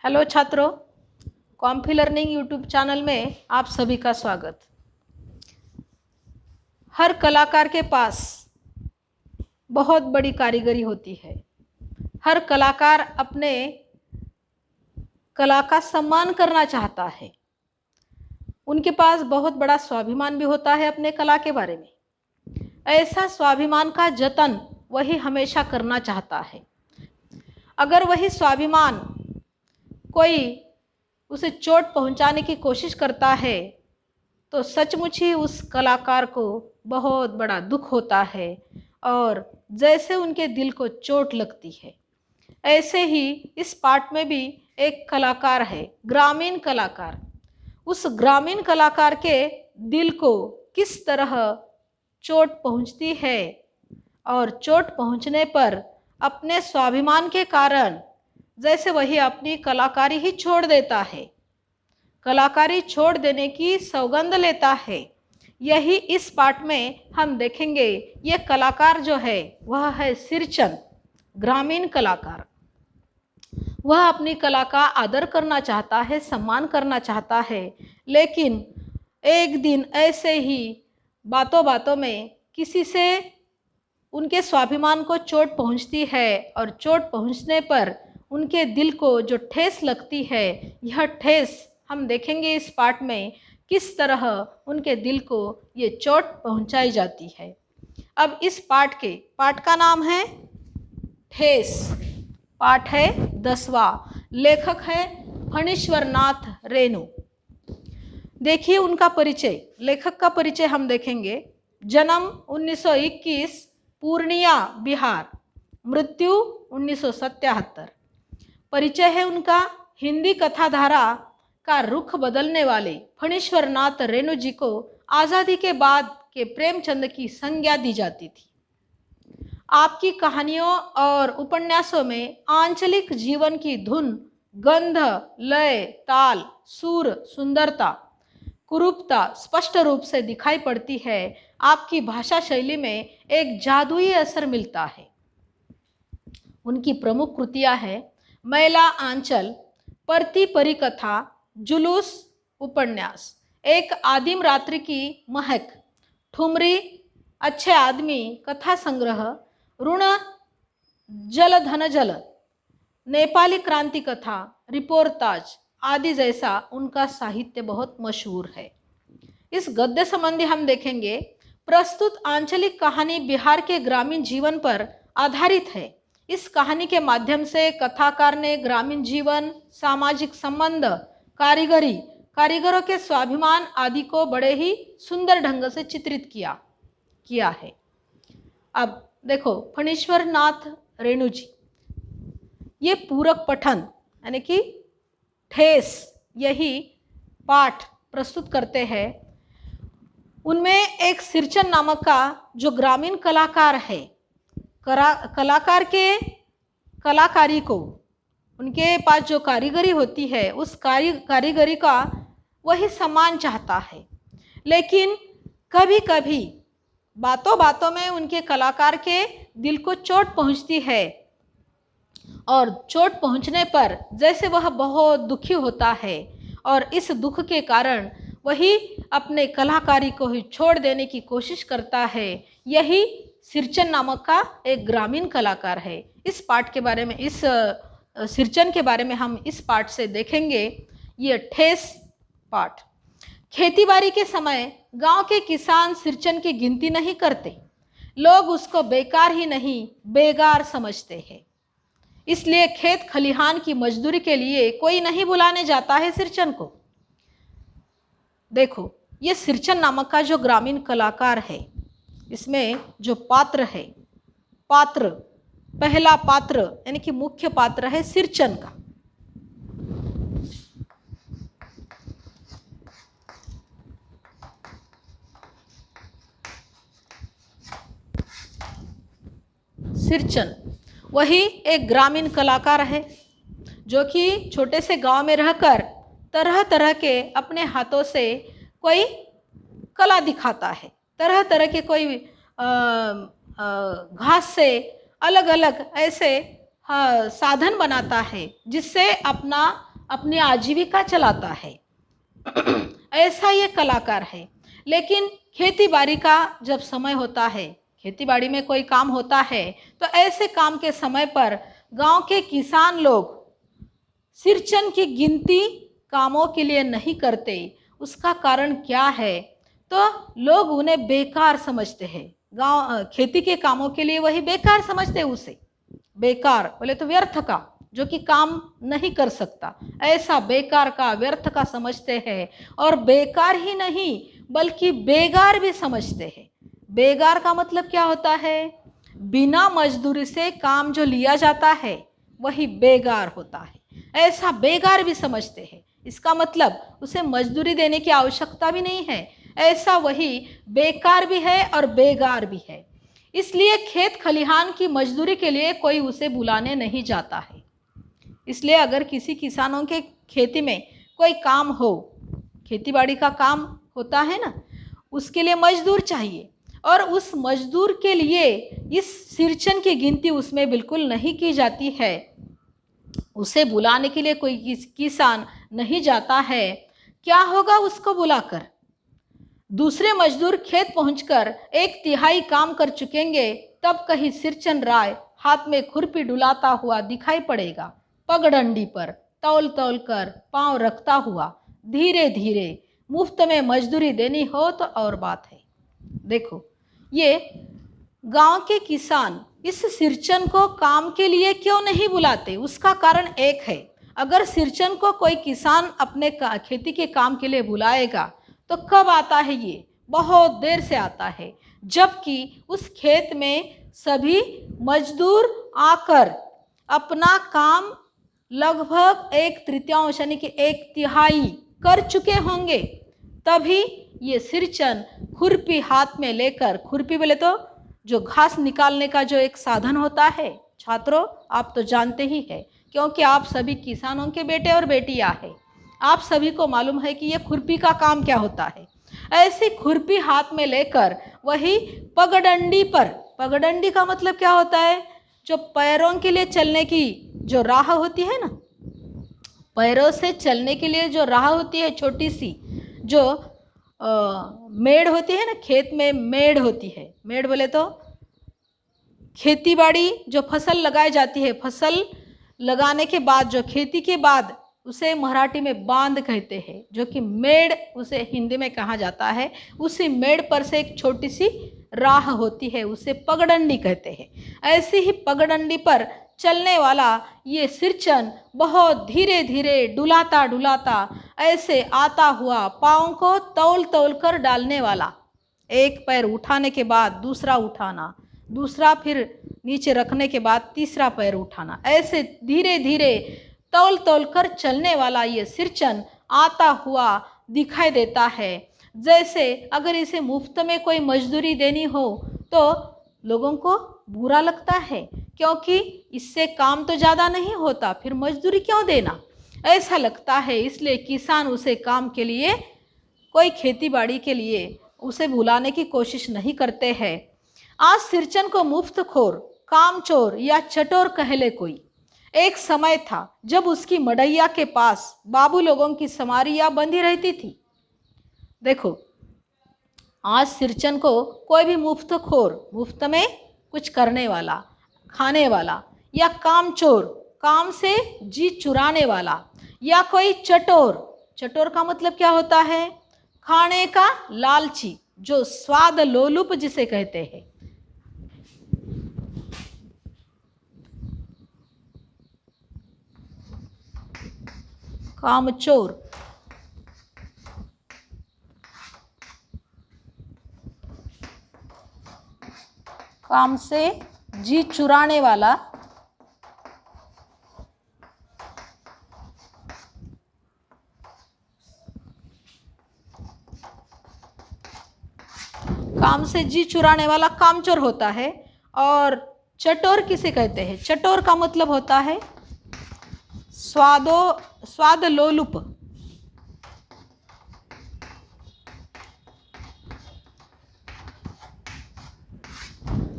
Hello छात्रों, comfy learning YouTube channel में आप सभी का स्वागत। हर कलाकार के पास बहुत बड़ी कारीगरी होती है। हर कलाकार अपने कला का सम्मान करना चाहता है। उनके पास बहुत बड़ा स्वाभिमान भी होता है अपने कला के बारे में। ऐसा स्वाभिमान का जतन वही हमेशा करना चाहता है। अगर वही स्वाभिमान कोई उसे चोट पहुंचाने की कोशिश करता है तो सचमुच ही उस कलाकार को बहुत बड़ा दुख होता है और जैसे उनके दिल को चोट लगती है। ऐसे ही इस पाठ में भी एक कलाकार है, ग्रामीण कलाकार। उस ग्रामीण कलाकार के दिल को किस तरह चोट पहुंचती है और चोट पहुंचने पर अपने स्वाभिमान के कारण जैसे वही अपनी कलाकारी ही छोड़ देता है, कलाकारी छोड़ देने की सौगंध लेता है। यही इस पाठ में हम देखेंगे। ये कलाकार जो है वह है सिरचन, ग्रामीण कलाकार। वह अपनी कला का आदर करना चाहता है, सम्मान करना चाहता है, लेकिन एक दिन ऐसे ही बातों बातों में किसी से उनके स्वाभिमान को चोट पहुंचती है और चोट पहुंचने पर उनके दिल को जो ठेस लगती है, यह ठेस हम देखेंगे इस पाठ में किस तरह उनके दिल को ये चोट पहुंचाई जाती है। अब इस पाठ का नाम है ठेस। पाठ है 10वां। लेखक है फणीश्वरनाथ रेणु। देखिए उनका परिचय, लेखक का परिचय हम देखेंगे। जन्म 1921, पूर्णिया बिहार। मृत्यु 1977। परिचय है उनका। हिंदी कथाधारा का रुख बदलने वाले फणीश्वरनाथ रेणु जी को आज़ादी के बाद के प्रेमचंद की संज्ञा दी जाती थी। आपकी कहानियों और उपन्यासों में आंचलिक जीवन की धुन, गंध, लय, ताल, सुर, सुंदरता, कुरूपता स्पष्ट रूप से दिखाई पड़ती है। आपकी भाषा शैली में एक जादुई असर मिलता है। उनकी प्रमुख कृतियां हैं मैला आंचल, परती परिकथा, जुलूस उपन्यास, एक आदिम रात्रि की महक, ठुमरी, अच्छे आदमी कथा संग्रह, ऋण जल धन जल, नेपाली क्रांति कथा, रिपोर्ताज आदि जैसा उनका साहित्य बहुत मशहूर है। इस गद्य संबंधी हम देखेंगे। प्रस्तुत आंचलिक कहानी बिहार के ग्रामीण जीवन पर आधारित है। इस कहानी के माध्यम से कथाकार ने ग्रामीण जीवन, सामाजिक संबंध, कारीगरों के स्वाभिमान आदि को बड़े ही सुंदर ढंग से चित्रित किया है। अब देखो फणीश्वरनाथ रेणु जी, ये पूरक पठन यानी कि ठेस यही पाठ प्रस्तुत करते हैं। उनमें एक सिरचन नामक का जो ग्रामीण कलाकार है, कलाकार के कलाकारी को, उनके पास जो कारीगरी होती है उस कारीगरी का वही सम्मान चाहता है, लेकिन कभी कभी बातों बातों में उनके कलाकार के दिल को चोट पहुंचती है और चोट पहुंचने पर जैसे वह बहुत दुखी होता है और इस दुख के कारण वही अपने कलाकारी को ही छोड़ देने की कोशिश करता है। यही सिरचन नामक का एक ग्रामीण कलाकार है। इस पाठ के बारे में, इस सिरचन के बारे में हम इस पाठ से देखेंगे। ये ठेस पाठ। खेतीबाड़ी के समय गांव के किसान सिरचन की गिनती नहीं करते। लोग उसको बेकार ही नहीं बेगार समझते हैं। इसलिए खेत खलिहान की मजदूरी के लिए कोई नहीं बुलाने जाता है सिरचन को। देखो ये सिरचन नामक का जो ग्रामीण कलाकार है, इसमें जो पात्र है, पहला पात्र यानी कि मुख्य पात्र है सिरचन का। सिरचन वही एक ग्रामीण कलाकार है जो कि छोटे से गांव में रहकर तरह तरह के अपने हाथों से कोई कला दिखाता है। तरह तरह के कोई घास से अलग अलग ऐसे साधन बनाता है जिससे अपना अपनी आजीविका चलाता है। ऐसा ये कलाकार है। लेकिन खेती बाड़ी का जब समय होता है, खेती बाड़ी में कोई काम होता है, तो ऐसे काम के समय पर गांव के किसान लोग सिरचन की गिनती कामों के लिए नहीं करते। उसका कारण क्या है? तो लोग उन्हें बेकार समझते हैं। गांव खेती के कामों के लिए वही बेकार समझते हैं उसे। बेकार बोले तो व्यर्थ का, जो कि काम नहीं कर सकता, ऐसा बेकार का, व्यर्थ का समझते हैं। और बेकार ही नहीं बल्कि बेगार भी समझते हैं। बेगार का मतलब क्या होता है? बिना मजदूरी से काम जो लिया जाता है वही बेगार होता है। ऐसा बेगार भी समझते हैं। इसका मतलब उसे मजदूरी देने की आवश्यकता भी नहीं है। ऐसा वही बेकार भी है और बेगार भी है। इसलिए खेत खलिहान की मजदूरी के लिए कोई उसे बुलाने नहीं जाता है। इसलिए अगर किसी किसानों के खेती में कोई काम हो, खेती बाड़ी का काम होता है ना, उसके लिए मजदूर चाहिए, और उस मजदूर के लिए इस सिरचन की गिनती उसमें बिल्कुल नहीं की जाती है। उसे बुलाने के लिए कोई किसान नहीं जाता है। क्या होगा उसको बुलाकर? दूसरे मजदूर खेत पहुंचकर 1/3 काम कर चुकेंगे, तब कहीं सिरचन राय हाथ में खुरपी डुलाता हुआ दिखाई पड़ेगा। पगडंडी पर तौल तौल कर पांव रखता हुआ धीरे धीरे। मुफ्त में मजदूरी देनी हो तो और बात है। देखो, ये गांव के किसान इस सिरचन को काम के लिए क्यों नहीं बुलाते? उसका कारण एक है। अगर सिरचन को कोई किसान अपने खेती के काम के लिए बुलाएगा तो कब आता है? ये बहुत देर से आता है, जबकि उस खेत में सभी मजदूर आकर अपना काम लगभग 1/3 यानी कि 1/3 कर चुके होंगे। तभी ये सिरचन खुरपी हाथ में लेकर, खुरपी बोले तो जो घास निकालने का जो एक साधन होता है, छात्रों आप तो जानते ही है, क्योंकि आप सभी किसानों के बेटे और बेटियां हैं। आप सभी को मालूम है कि ये खुरपी का काम क्या होता है। ऐसी खुरपी हाथ में लेकर वही पगडंडी पर, पगडंडी का मतलब क्या होता है? जो पैरों के लिए चलने की जो राह होती है ना, पैरों से चलने के लिए जो राह होती है, छोटी सी जो मेड़ होती है ना, खेत में मेड़ होती है। मेड़ बोले तो खेती बाड़ी जो फसल लगाई जाती है, फसल लगाने के बाद जो खेती के बाद उसे मराठी में बांध कहते हैं, जो कि मेड़ उसे हिंदी में कहा जाता है। उसी मेड़ पर से एक छोटी सी राह होती है, उसे पगडंडी कहते हैं। ऐसी ही पगडंडी पर चलने वाला ये सिरचन बहुत धीरे धीरे डुलाता डुलाता ऐसे आता हुआ पाँव को तौल तौल कर डालने वाला। एक पैर उठाने के बाद दूसरा उठाना, दूसरा फिर नीचे रखने के बाद तीसरा पैर उठाना, ऐसे धीरे धीरे तौल तौल कर चलने वाला ये सिरचन आता हुआ दिखाई देता है। जैसे अगर इसे मुफ्त में कोई मजदूरी देनी हो तो लोगों को बुरा लगता है, क्योंकि इससे काम तो ज़्यादा नहीं होता, फिर मजदूरी क्यों देना, ऐसा लगता है। इसलिए किसान उसे काम के लिए, कोई खेती बाड़ी के लिए उसे बुलाने की कोशिश नहीं करते हैं। आज सिरचन को मुफ्तखोर, कामचोर या चटोर कह ले कोई। एक समय था जब उसकी मड़ैया के पास बाबू लोगों की समारियां बंधी रहती थी। देखो, आज सिरचन को कोई भी मुफ्तखोर, मुफ्त में कुछ करने वाला, खाने वाला, या कामचोर, काम से जी चुराने वाला, या कोई चटोर, चटोर का मतलब क्या होता है? खाने का लालची, जो स्वाद लोलुप जिसे कहते हैं। कामचोर, काम से जी चुराने वाला, काम से जी चुराने वाला कामचोर होता है। और चटोर किसे कहते हैं? चटोर का मतलब होता है स्वाद लोलुप।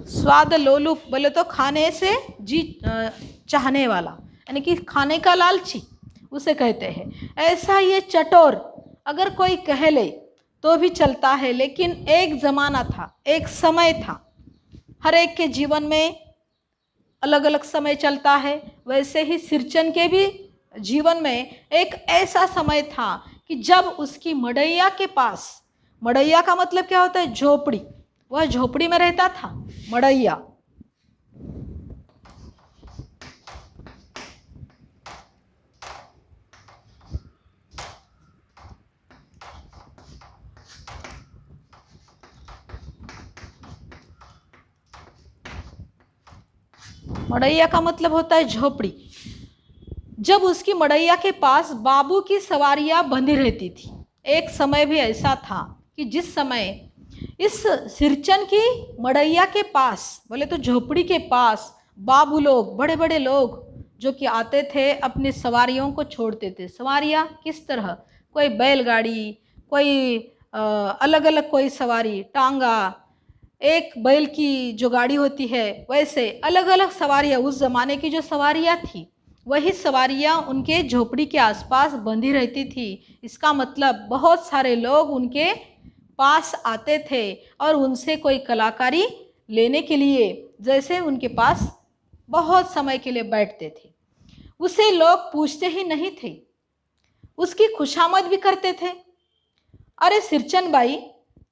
स्वाद लोलुप बोले तो खाने से जी चाहने वाला, यानी कि खाने का लालची। उसे कहते हैं। ऐसा ये चटोर अगर कोई कह ले तो भी चलता है, लेकिन एक ज़माना था, एक समय था। हर एक के जीवन में अलग अलग समय चलता है, वैसे ही सिरचन के भी जीवन में एक ऐसा समय था कि जब उसकी मड़ैया के पास, मड़ैया का मतलब क्या होता है? झोपड़ी। वह झोपड़ी में रहता था, मड़ैया। मड़ैया का मतलब होता है झोपड़ी। जब उसकी मड़ैया के पास बाबू की सवारियां बंधी रहती थी। एक समय भी ऐसा था कि जिस समय इस सिरचन की मड़ैया के पास, बोले तो झोपड़ी के पास, बाबू लोग, बड़े बड़े लोग जो कि आते थे, अपनी सवारियों को छोड़ते थे। सवारियां किस तरह? कोई बैलगाड़ी, कोई अलग अलग कोई सवारी, टांगा, एक बैल की जो गाड़ी होती है, वैसे अलग अलग सवारियां, उस ज़माने की जो सवारियां थी, वही सवारियां उनके झोपड़ी के आसपास बंधी रहती थी। इसका मतलब बहुत सारे लोग उनके पास आते थे और उनसे कोई कलाकारी लेने के लिए, जैसे उनके पास बहुत समय के लिए बैठते थे। उसे लोग पूछते ही नहीं थे, उसकी खुशामद भी करते थे। अरे सिरचन भाई,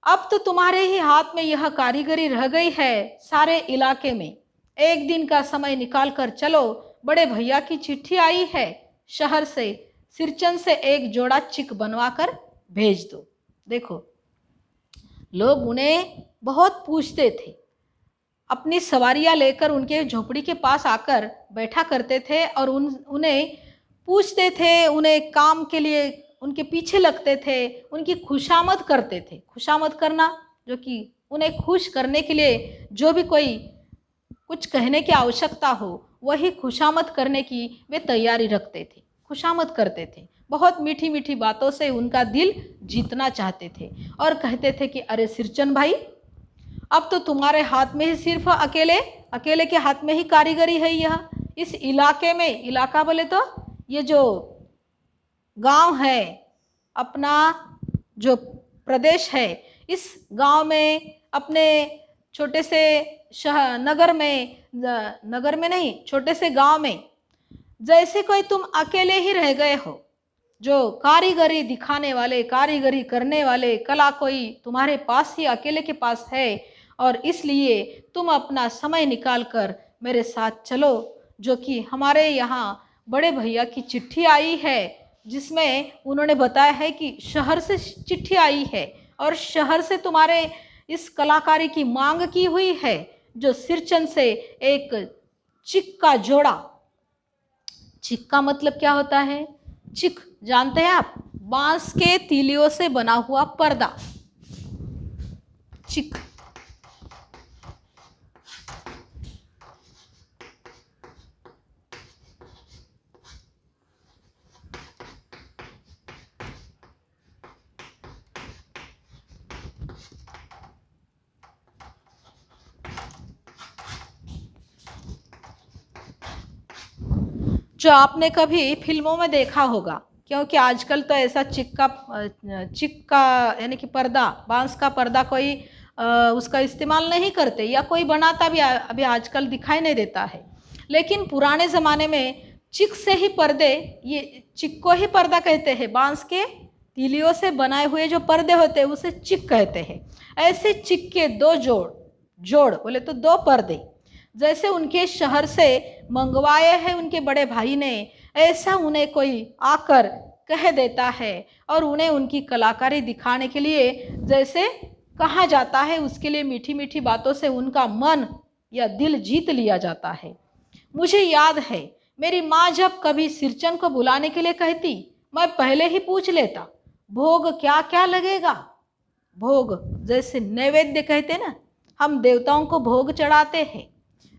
अब तो तुम्हारे ही हाथ में यह कारीगरी रह गई है सारे इलाके में। एक दिन का समय निकाल कर चलो, बड़े भैया की चिट्ठी आई है शहर से, सिरचन से एक जोड़ा चिक बनवा कर भेज दो। देखो, लोग उन्हें बहुत पूछते थे, अपनी सवारियां लेकर उनके झोपड़ी के पास आकर बैठा करते थे और उन्हें पूछते थे, उन्हें काम के लिए उनके पीछे लगते थे, उनकी खुशामद करते थे। खुशामद करना, जो कि उन्हें खुश करने के लिए जो भी कोई कुछ कहने की आवश्यकता हो, वही खुशामद करने की वे तैयारी रखते थे, खुशामद करते थे। बहुत मीठी मीठी बातों से उनका दिल जीतना चाहते थे और कहते थे कि अरे सिरचन भाई, अब तो तुम्हारे हाथ में ही, सिर्फ अकेले अकेले के हाथ में ही कारीगरी है। यह इस इलाके में, इलाका बोले तो ये जो गांव है, अपना जो प्रदेश है, इस गांव में, अपने छोटे से शहर, नगर में नहीं, छोटे से गांव में, जैसे कोई तुम अकेले ही रह गए हो, जो कारीगरी दिखाने वाले, कारीगरी करने वाले, कला कोई तुम्हारे पास ही अकेले के पास है, और इसलिए तुम अपना समय निकाल कर मेरे साथ चलो। जो कि हमारे यहाँ बड़े भैया की चिट्ठी आई है, जिसमें उन्होंने बताया है कि शहर से चिट्ठी आई है और शहर से तुम्हारे इस कलाकारी की मांग की हुई है, जो सिरचन से एक चिक का जोड़ा। चिक का मतलब क्या होता है? चिक जानते हैं आप? बांस के तीलियों से बना हुआ पर्दा, चिक। जो आपने कभी फिल्मों में देखा होगा, क्योंकि आजकल तो ऐसा चिक का यानी कि पर्दा, बांस का पर्दा कोई उसका इस्तेमाल नहीं करते, या कोई बनाता भी अभी आजकल दिखाई नहीं देता है। लेकिन पुराने ज़माने में चिक से ही पर्दे, ये चिक को ही पर्दा कहते हैं। बांस के तीलियों से बनाए हुए जो पर्दे होते हैं उसे चिक कहते हैं। ऐसे चिक के दो जोड़ बोले तो दो पर्दे, जैसे उनके शहर से मंगवाए हैं उनके बड़े भाई ने, ऐसा उन्हें कोई आकर कह देता है और उन्हें उनकी कलाकारी दिखाने के लिए जैसे कहा जाता है, उसके लिए मीठी मीठी बातों से उनका मन या दिल जीत लिया जाता है। मुझे याद है, मेरी माँ जब कभी सिरचन को बुलाने के लिए कहती, मैं पहले ही पूछ लेता, भोग क्या क्या लगेगा। भोग जैसे नैवेद्य कहते ना, हम देवताओं को भोग चढ़ाते हैं,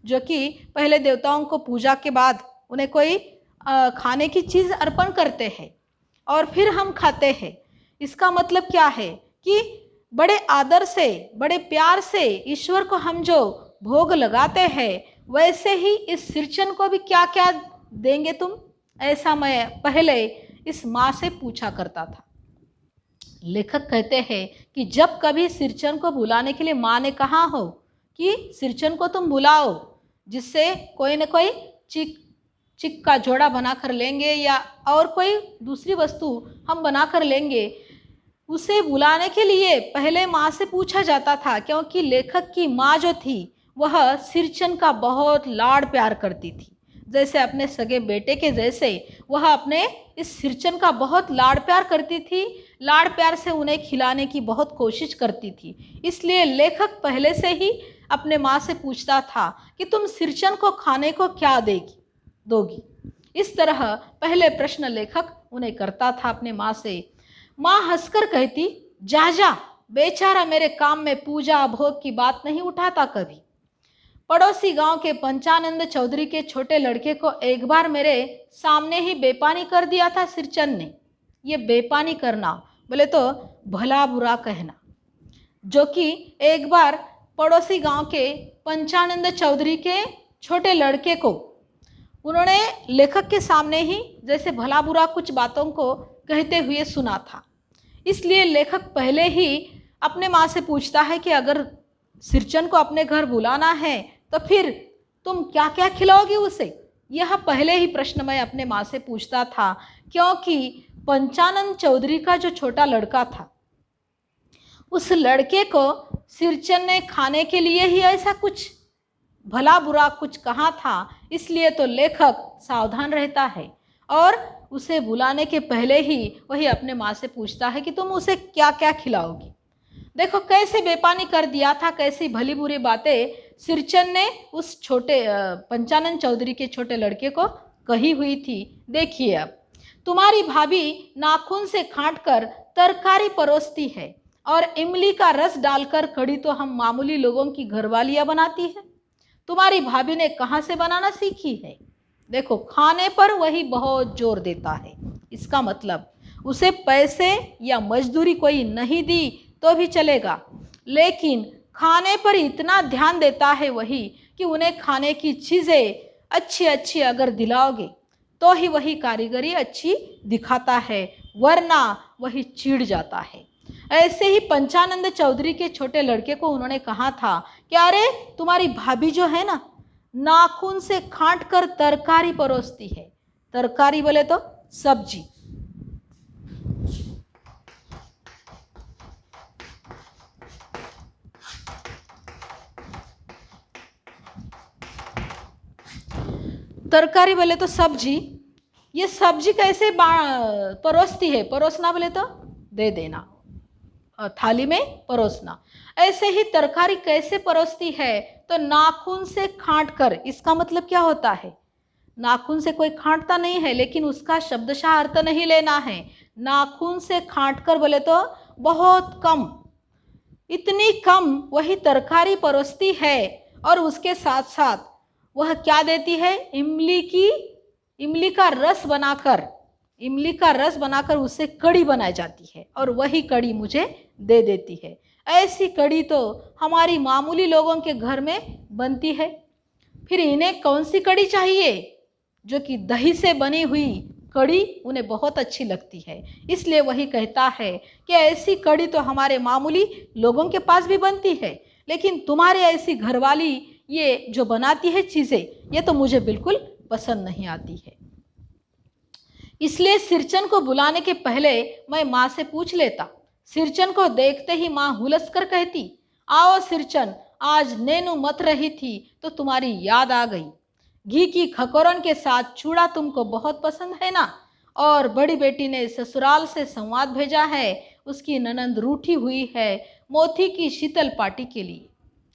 जो कि पहले देवताओं को पूजा के बाद उन्हें कोई खाने की चीज़ अर्पण करते हैं और फिर हम खाते हैं। इसका मतलब क्या है कि बड़े आदर से, बड़े प्यार से ईश्वर को हम जो भोग लगाते हैं, वैसे ही इस सिरचन को भी क्या क्या देंगे तुम? ऐसा मैं पहले इस माँ से पूछा करता था। लेखक कहते हैं कि जब कभी सिरचन को बुलाने के लिए माँ ने कहा हो कि सिरचन को तुम बुलाओ, जिससे कोई न कोई चिक का जोड़ा बना कर लेंगे या और कोई दूसरी वस्तु हम बना कर लेंगे, उसे बुलाने के लिए पहले माँ से पूछा जाता था, क्योंकि लेखक की माँ जो थी वह सिरचन का बहुत लाड़ प्यार करती थी। जैसे अपने सगे बेटे के जैसे वह अपने इस सिरचन का बहुत लाड़ प्यार करती थी, लाड़ प्यार से उन्हें खिलाने की बहुत कोशिश करती थी। इसलिए लेखक पहले से ही अपने माँ से पूछता था कि तुम सिरचन को खाने को क्या दोगी। इस तरह पहले प्रश्न लेखक उन्हें करता था अपने माँ से। माँ हंसकर कहती, जा जा, बेचारा मेरे काम में पूजा भोग की बात नहीं उठाता कभी। पड़ोसी गांव के पंचानंद चौधरी के छोटे लड़के को एक बार मेरे सामने ही बेपानी कर दिया था सिरचन ने। ये बेपानी करना बोले तो भला बुरा कहना, जो कि एक बार पड़ोसी गांव के पंचानंद चौधरी के छोटे लड़के को उन्होंने लेखक के सामने ही जैसे भला बुरा कुछ बातों को कहते हुए सुना था। इसलिए लेखक पहले ही अपने माँ से पूछता है कि अगर सिरचन को अपने घर बुलाना है तो फिर तुम क्या क्या खिलाओगी उसे। यह पहले ही प्रश्न मैं अपने माँ से पूछता था, क्योंकि पंचानंद चौधरी का जो छोटा लड़का था, उस लड़के को सिरचन ने खाने के लिए ही ऐसा कुछ भला बुरा कुछ कहा था। इसलिए तो लेखक सावधान रहता है और उसे बुलाने के पहले ही वही अपने माँ से पूछता है कि तुम उसे क्या क्या खिलाओगी। देखो कैसे बेपानी कर दिया था, कैसी भली बुरी बातें सिरचन ने उस छोटे पंचानंद चौधरी के छोटे लड़के को कही हुई थी। देखिए, अब तुम्हारी भाभी नाखून से काट कर तरकारी परोसती है और इमली का रस डालकर कढ़ी तो हम मामूली लोगों की घरवालियां बनाती है। तुम्हारी भाभी ने कहाँ से बनाना सीखी है? देखो, खाने पर वही बहुत जोर देता है। इसका मतलब उसे पैसे या मजदूरी कोई नहीं दी तो भी चलेगा, लेकिन खाने पर इतना ध्यान देता है वही कि उन्हें खाने की चीज़ें अच्छी अच्छी अगर दिलाओगे तो ही वही कारीगरी अच्छी दिखाता है, वरना वही चिढ़ जाता है। ऐसे ही पंचानंद चौधरी के छोटे लड़के को उन्होंने कहा था कि अरे तुम्हारी भाभी जो है ना, नाखून से काट कर तरकारी परोसती है। तरकारी बोले तो सब्जी। तरकारी बोले तो सब्जी। ये सब्जी कैसे परोसती है? परोसना बोले तो दे देना, थाली में परोसना। ऐसे ही तरकारी कैसे परोसती है? तो नाखून से काट कर। इसका मतलब क्या होता है? नाखून से कोई काटता नहीं है, लेकिन उसका शब्दशः अर्थ नहीं लेना है। नाखून से काट कर बोले तो बहुत कम, इतनी कम वही तरकारी परोसती है। और उसके साथ साथ वह क्या देती है? इमली का रस बनाकर उससे कढ़ी बनाई जाती है और वही कढ़ी मुझे दे देती है। ऐसी कढ़ी तो हमारी मामूली लोगों के घर में बनती है। फिर इन्हें कौन सी कढ़ी चाहिए? जो कि दही से बनी हुई कढ़ी उन्हें बहुत अच्छी लगती है। इसलिए वही कहता है कि ऐसी कढ़ी तो हमारे मामूली लोगों के पास भी बनती है, लेकिन तुम्हारे ऐसी घरवाली ये जो बनाती है चीज़ें, ये तो मुझे बिल्कुल पसंद नहीं आती है। इसलिए सिरचन को बुलाने के पहले मैं माँ से पूछ लेता। सिरचन को देखते ही माँ हुलस कर कहती, आओ सिरचन, आज नैनू मत रही थी तो तुम्हारी याद आ गई। घी की खकोरन के साथ चूड़ा तुमको बहुत पसंद है ना? और बड़ी बेटी ने ससुराल से संवाद भेजा है, उसकी ननंद रूठी हुई है मोती की शीतल पार्टी के लिए।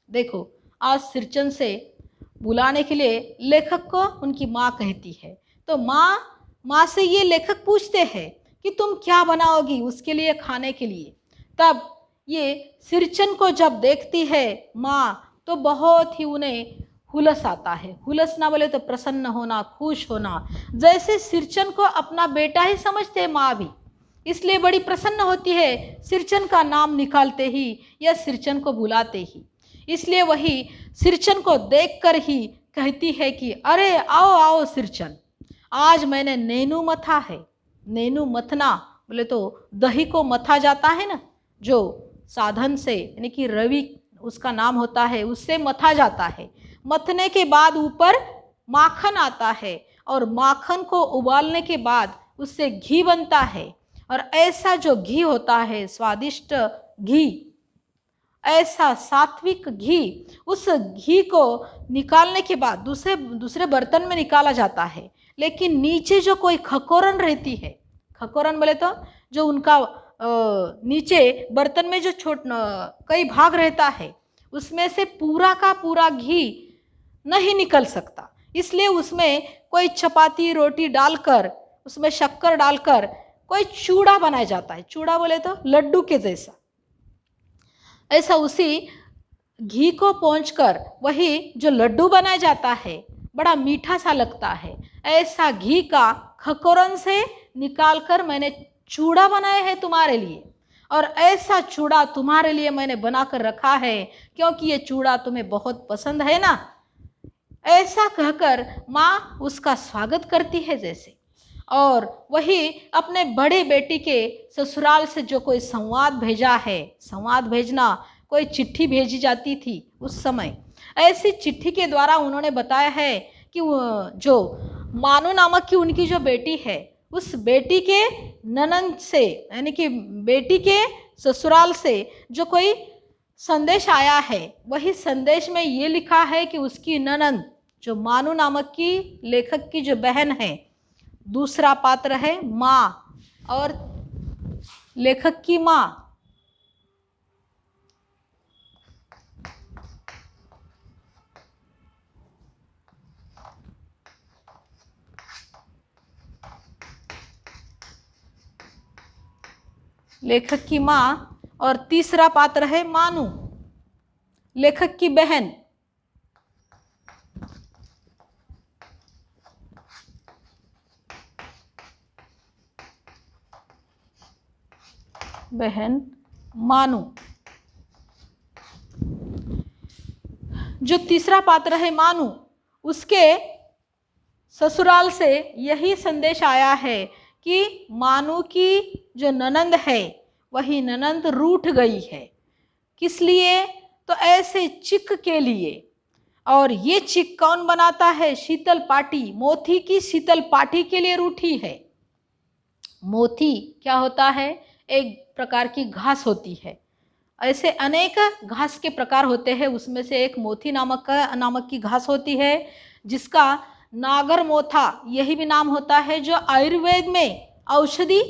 देखो, आज सिरचन से बुलाने के लिए लेखक को उनकी माँ कहती है, तो माँ से ये लेखक पूछते हैं कि तुम क्या बनाओगी उसके लिए खाने के लिए। तब ये सिरचन को जब देखती है माँ, तो बहुत ही उन्हें हुलस आता है। हुलस ना बोले तो प्रसन्न होना, खुश होना, जैसे सिरचन को अपना बेटा ही समझते हैं माँ भी। इसलिए बड़ी प्रसन्न होती है सिरचन का नाम निकालते ही या सिरचन को बुलाते ही। इसलिए वही सिरचन को देखकर ही कहती है कि अरे आओ आओ सिरचन, आज मैंने नेनू मथा है। नेनू मथना बोले तो दही को मथा जाता है ना, जो साधन से यानी कि रवि उसका नाम होता है, उससे मथा जाता है। मथने के बाद ऊपर माखन आता है और माखन को उबालने के बाद उससे घी बनता है। और ऐसा जो घी होता है, स्वादिष्ट घी, ऐसा सात्विक घी, उस घी को निकालने के बाद दूसरे दूसरे बर्तन में निकाला जाता है। लेकिन नीचे जो कोई खकोरन रहती है, खकोरन बोले तो जो उनका नीचे बर्तन में जो कई भाग रहता है, उसमें से पूरा का पूरा घी नहीं निकल सकता। इसलिए उसमें कोई चपाती रोटी डालकर, उसमें शक्कर डालकर कोई चूड़ा बनाया जाता है। चूड़ा बोले तो लड्डू के जैसा। ऐसा उसी घी को पोंछकर वही जो लड्डू बनाया जाता है, बड़ा मीठा सा लगता है। ऐसा घी का खकोरन से निकालकर मैंने चूड़ा बनाया है तुम्हारे लिए, और ऐसा चूड़ा तुम्हारे लिए मैंने बनाकर रखा है, क्योंकि ये चूड़ा तुम्हें बहुत पसंद है ना। ऐसा कहकर माँ उसका स्वागत करती है जैसे। और वही अपने बड़े बेटी के ससुराल से जो कोई संवाद भेजा है, संवाद भेजना, कोई चिट्ठी भेजी जाती थी उस समय, ऐसी चिट्ठी के द्वारा उन्होंने बताया है कि जो मानू नामक की उनकी जो बेटी है, उस बेटी के ननंद से यानी कि बेटी के ससुराल से जो कोई संदेश आया है, वही संदेश में ये लिखा है कि उसकी ननंद, जो मानू नामक की लेखक की जो बहन है, दूसरा पात्र है माँ और लेखक की माँ, लेखक की माँ, और तीसरा पात्र है मानू, लेखक की बहन। बहन मानू। जो तीसरा पात्र है मानू, उसके ससुराल से यही संदेश आया है कि मानू की जो ननंद है, वही ननंद रूठ गई है। किस लिए? तो ऐसे चिक के लिए। और ये चिक कौन बनाता है? शीतल पाटी, मोती की शीतल पाटी के लिए रूठी है। मोती क्या होता है? एक प्रकार की घास होती है। ऐसे अनेक घास के प्रकार होते हैं, उसमें से एक मोती नामक की घास होती है, जिसका नागर मोथा यही भी नाम होता है, जो आयुर्वेद में औषधि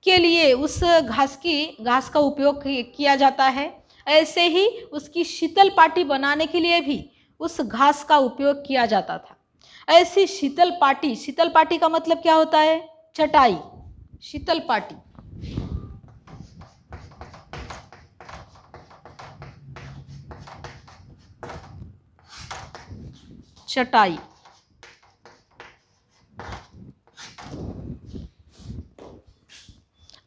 के लिए उस घास का उपयोग किया जाता है। ऐसे ही उसकी शीतल पाटी बनाने के लिए भी उस घास का उपयोग किया जाता था। ऐसी शीतल पाटी का मतलब क्या होता है? चटाई। शीतल पाटी, चटाई।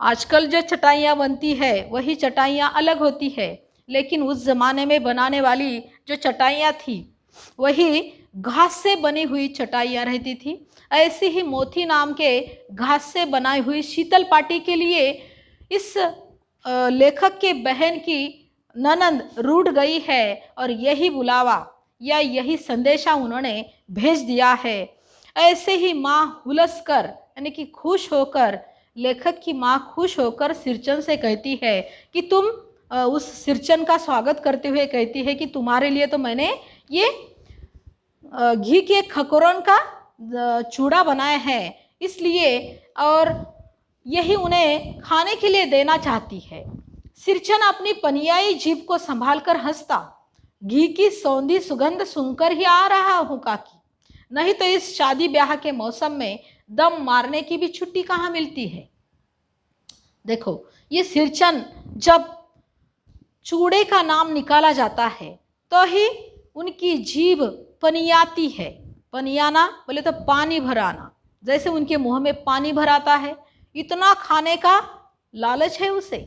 आजकल जो चटाइयाँ बनती है वही चटाइयाँ अलग होती है, लेकिन उस ज़माने में बनाने वाली जो चटाइयाँ थी वही घास से बनी हुई चटाइयाँ रहती थी। ऐसी ही मोती नाम के घास से बनाई हुई शीतल पाटी के लिए इस लेखक के बहन की ननंद रूठ गई है, और यही बुलावा या यही संदेशा उन्होंने भेज दिया है। ऐसे ही माँ हुलस कर यानी कि खुश होकर, लेखक की माँ खुश होकर सिरचन से कहती है कि तुम उस सिरचन का स्वागत करते हुए कहती है कि तुम्हारे लिए तो मैंने ये घी के खकोरन का चूड़ा बनाया है, इसलिए, और यही उन्हें खाने के लिए देना चाहती है। सिरचन अपनी पनियाई जीभ को संभालकर हंसता, घी की सौंधी सुगंध सुनकर ही आ रहा हूँ काकी, नहीं तो इस शादी ब्याह के मौसम में दम मारने की भी छुट्टी कहाँ मिलती है। देखो, ये सिरचन जब चूड़े का नाम निकाला जाता है तो ही उनकी जीभ पनियाती है। पनियाना बोले तो पानी भराना, जैसे उनके मुंह में पानी भराता है, इतना खाने का लालच है उसे।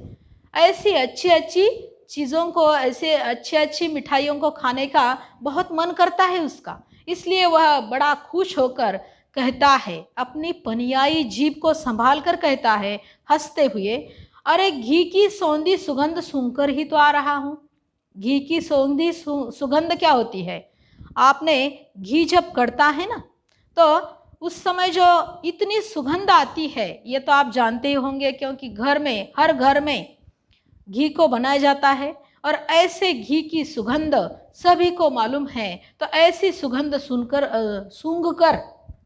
ऐसी अच्छी अच्छी चीज़ों को, ऐसे अच्छी अच्छी मिठाइयों को खाने का बहुत मन करता है उसका, इसलिए वह बड़ा खुश होकर कहता है, अपनी पनियाई जीभ को संभाल कर कहता है हंसते हुए, अरे घी की सौंधी सुगंध सूंघकर ही तो आ रहा हूँ। घी की सौंधी सुगंध क्या होती है? आपने घी जब कड़ता है ना, तो उस समय जो इतनी सुगंध आती है ये तो आप जानते ही होंगे, क्योंकि घर में, हर घर में घी को बनाया जाता है और ऐसे घी की सुगंध सभी को मालूम है। तो ऐसी सुगंध सुनकर सूंघ कर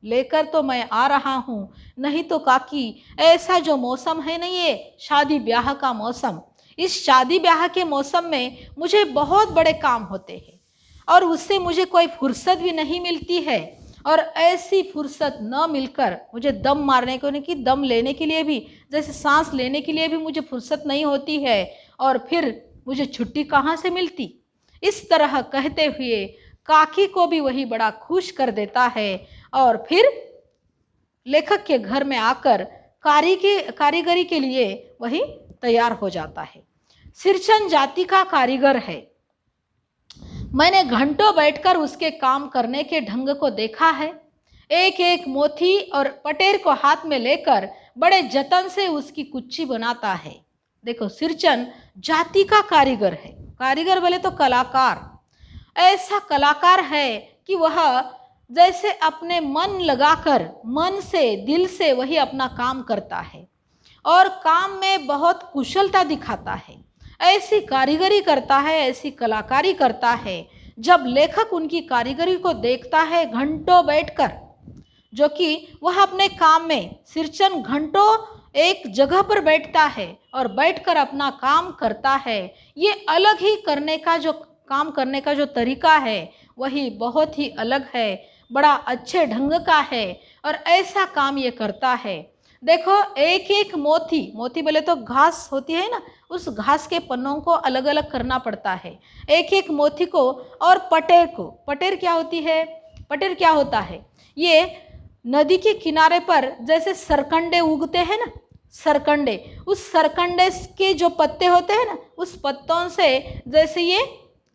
लेकर तो मैं आ रहा हूँ। नहीं तो काकी, ऐसा जो मौसम है ना, ये शादी ब्याह का मौसम, इस शादी ब्याह के मौसम में मुझे बहुत बड़े काम होते हैं और उससे मुझे कोई फुर्सत भी नहीं मिलती है। और ऐसी फुर्सत न मिलकर मुझे दम मारने को नहीं, कि दम लेने के लिए भी, जैसे सांस लेने के लिए भी मुझे फुर्सत नहीं होती है, और फिर मुझे छुट्टी कहाँ से मिलती। इस तरह कहते हुए काकी को भी वही बड़ा खुश कर देता है और फिर लेखक के घर में आकर कारीगरी के लिए वही तैयार हो जाता है। सिरचन जाति का कारीगर है। मैंने घंटों बैठकर उसके काम करने के ढंग को देखा है। एक एक मोती और पटेर को हाथ में लेकर बड़े जतन से उसकी कुच्ची बनाता है। देखो, सिरचन जाति का कारीगर है। कारीगर बोले तो कलाकार। ऐसा कलाकार है कि वह जैसे अपने मन लगाकर, मन से, दिल से वही अपना काम करता है और काम में बहुत कुशलता दिखाता है। ऐसी कारीगरी करता है, ऐसी कलाकारी करता है। जब लेखक उनकी कारीगरी को देखता है घंटों बैठकर, जो कि वह अपने काम में, सिरचन घंटों एक जगह पर बैठता है और बैठकर अपना काम करता है। ये अलग ही करने का जो काम करने का जो तरीका है वही बहुत ही अलग है, बड़ा अच्छे ढंग का है और ऐसा काम ये करता है। देखो, एक एक मोती, मोती बोले तो घास होती है ना, उस घास के पन्नों को अलग अलग करना पड़ता है, एक एक मोती को। और पटेर को, पटेर क्या होती है? पटेर क्या होता है? ये नदी के किनारे पर जैसे सरकंडे उगते हैं ना, सरकंडे, उस सरकंडे के जो पत्ते होते हैं ना, उस पत्तों से जैसे ये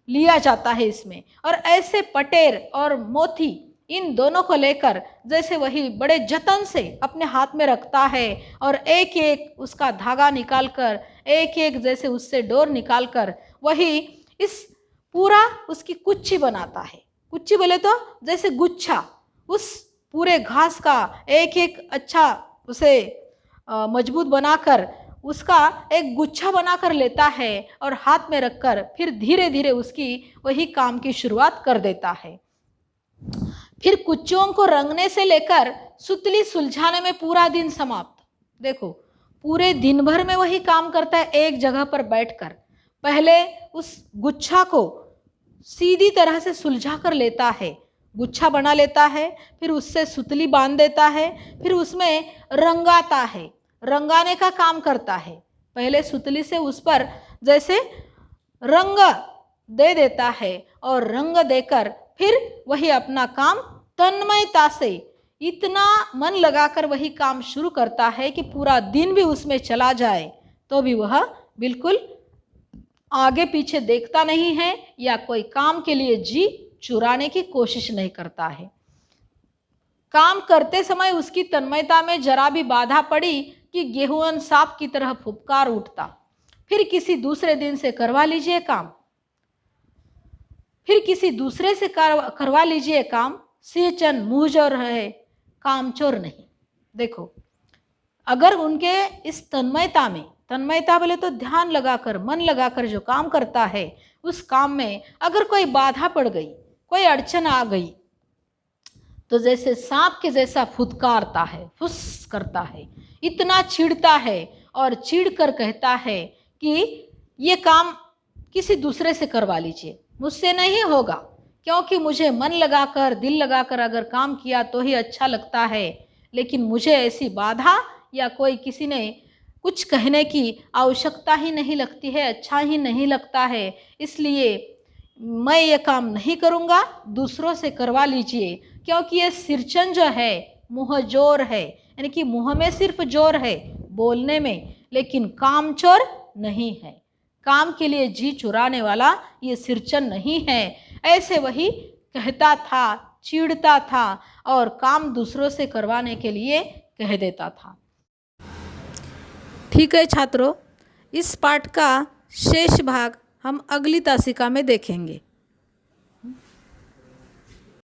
लिया जाता है इसमें। और ऐसे पटेर और मोती, इन दोनों को लेकर जैसे वही बड़े जतन से अपने हाथ में रखता है और एक एक उसका धागा निकालकर, एक एक जैसे उससे डोर निकालकर वही इस पूरा उसकी कुच्ची बनाता है। कुच्ची बोले तो जैसे गुच्छा, उस पूरे घास का एक एक अच्छा उसे मजबूत बनाकर उसका एक गुच्छा बनाकर लेता है और हाथ में रखकर फिर धीरे धीरे उसकी वही काम की शुरुआत कर देता है। फिर कुच्चियों को रंगने से लेकर सुतली सुलझाने में पूरा दिन समाप्त। देखो, पूरे दिन भर में वही काम करता है एक जगह पर बैठकर। पहले उस गुच्छा को सीधी तरह से सुलझा कर लेता है, गुच्छा बना लेता है, फिर उससे सुतली बांध देता है, फिर उसमें रंगाता है, रंगाने का काम करता है। पहले सुतली से उस पर जैसे रंग दे देता है और रंग देकर फिर वही अपना काम तन्मयता से इतना मन लगाकर वही काम शुरू करता है कि पूरा दिन भी उसमें चला जाए तो भी वह बिल्कुल आगे पीछे देखता नहीं है या कोई काम के लिए जी चुराने की कोशिश नहीं करता है। काम करते समय उसकी तन्मयता में जरा भी बाधा पड़ी कि गेहूं सांप की तरह फुफकार उठता। फिर किसी दूसरे दिन से करवा लीजिए काम, फिर किसी दूसरे से करवा लीजिए काम। सिरचन मुंहजोर है, कामचोर नहीं। देखो, अगर उनके इस तन्मयता में, तन्मयता बोले तो ध्यान लगाकर, मन लगाकर जो काम करता है, उस काम में अगर कोई बाधा पड़ गई, कोई अड़चन आ गई, तो जैसे सांप के जैसा फुदकारता है, फुस करता है, इतना चिढ़ता है और चिढ़ कर कहता है कि ये काम किसी दूसरे से करवा लीजिए, मुझसे नहीं होगा, क्योंकि मुझे मन लगाकर, दिल लगाकर अगर काम किया तो ही अच्छा लगता है, लेकिन मुझे ऐसी बाधा या कोई किसी ने कुछ कहने की आवश्यकता ही नहीं लगती है, अच्छा ही नहीं लगता है, इसलिए मैं ये काम नहीं करूँगा, दूसरों से करवा लीजिए। क्योंकि ये सिरचन जो है मुँह जोर है, यानी कि मुँह में सिर्फ जोर है बोलने में, लेकिन कामचोर नहीं है, काम के लिए जी चुराने वाला ये सिरचन नहीं है। ऐसे वही कहता था, चिढ़ता था और काम दूसरों से करवाने के लिए कह देता था। ठीक है छात्रों, इस पाठ का शेष भाग हम अगली तासिका में देखेंगे।